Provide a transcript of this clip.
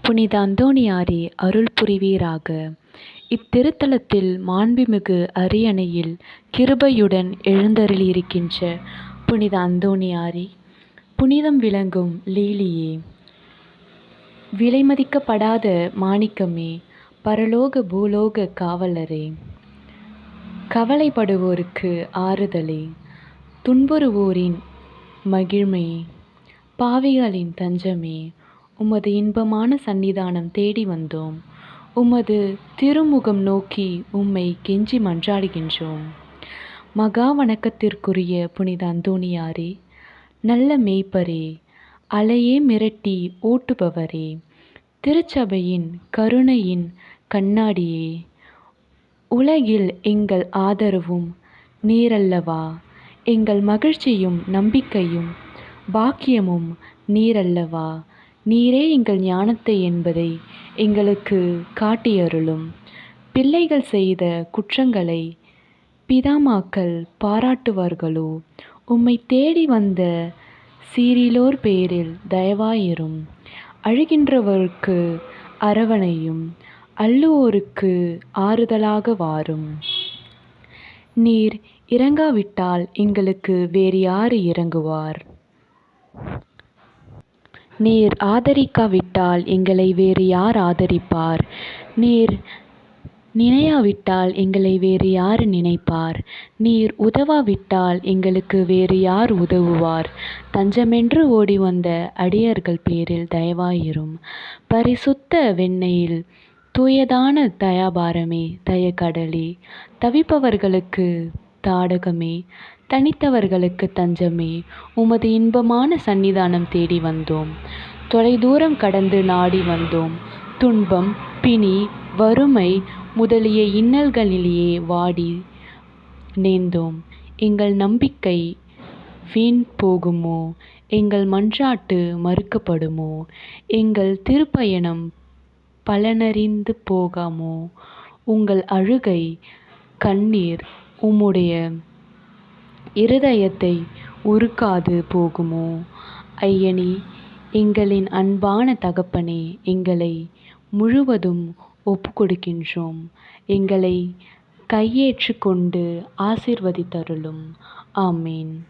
புனித அந்தோணியாரே அருள் புரிவீராக. இத்திருத்தலத்தில் மாண்புமிகு அரியணையில் கிருபையுடன் எழுந்தருளியிருக்கின்ற புனித அந்தோணியாரே, புனிதம் விளங்கும் லீலியே, விலைமதிக்கப்படாத மாணிக்கமே, பரலோக பூலோக காவலரே, கவலைப்படுவோருக்கு ஆறுதலே, துன்புறுவோரின் மகிழ்மையே, பாவிகளின் தஞ்சமே, உமது இன்பமான சந்நிதானம் தேடி வந்தோம். உமது திருமுகம் நோக்கி உம்மை கெஞ்சி மன்றாடுகின்றோம். மகா வணக்கத்திற்குரிய புனித அந்தோணியாரே, நல்ல மேய்ப்பரே, அலையே மிரட்டி ஓட்டுபவரே, திருச்சபையின் கருணையின் கண்ணாடியே, உலகில் எங்கள் ஆதரவும் நீரல்லவா, எங்கள் மகிழ்ச்சியும் நம்பிக்கையும் பாக்கியமும் நீரல்லவா. நீரே எங்கள் ஞானத்தை என்பதை எங்களுக்கு காட்டியருளும். பிள்ளைகள் செய்த குற்றங்களை பிதாமாக்கள் பாராட்டுவார்களோ, உம்மை தேடி வந்த சீரிலோர் பேரில் தயவாயிரும். அழுகின்றவருக்கு அரவணையும், அள்ளுவோருக்கு ஆறுதலாக வாரும். நீர் இரங்காவிட்டால் எங்களுக்கு வேறு யார் இரங்குவார்? நீர் ஆதரிக்காவிட்டால் எங்களை வேறு யார் ஆதரிப்பார்? நீர் நினையாவிட்டால் எங்களை வேறு யார் நினைப்பார்? நீர் உதவாவிட்டால் எங்களுக்கு வேறு யார் உதவுவார்? தஞ்சமென்று ஓடி வந்த அடியர்கள் பேரில் தயவாயிரும். பரிசுத்த வெண்ணெயில் தூயதான தயாபாரமே, தயக்கடலே, தவிப்பவர்களுக்கு தாடகமே, தனித்தவர்களுக்கு தஞ்சமே, உமது இன்பமான சந்நிதானம் தேடி வந்தோம். தொலைதூரம் கடந்து நாடி வந்தோம். துன்பம், பிணி, வறுமை முதலிய இன்னல்களிலேயே வாடி நேர்ந்தோம். எங்கள் நம்பிக்கை வீண் போகுமோ? எங்கள் மன்றாட்டு மறுக்கப்படுமோ? எங்கள் திருப்பயணம் பலனறிந்து போகாமோ? உங்கள் அழுகை கண்ணீர் உம்முடைய இருதயத்தை உருக்காது போகுமோ? ஐயனே, எங்களின் அன்பான தகப்பனே, எங்களை முழுவதும் ஒப்புக்கொடுக்கின்றோம். எங்களை கையேற்று கொண்டு ஆசீர்வதித்தருளும். ஆமேன்.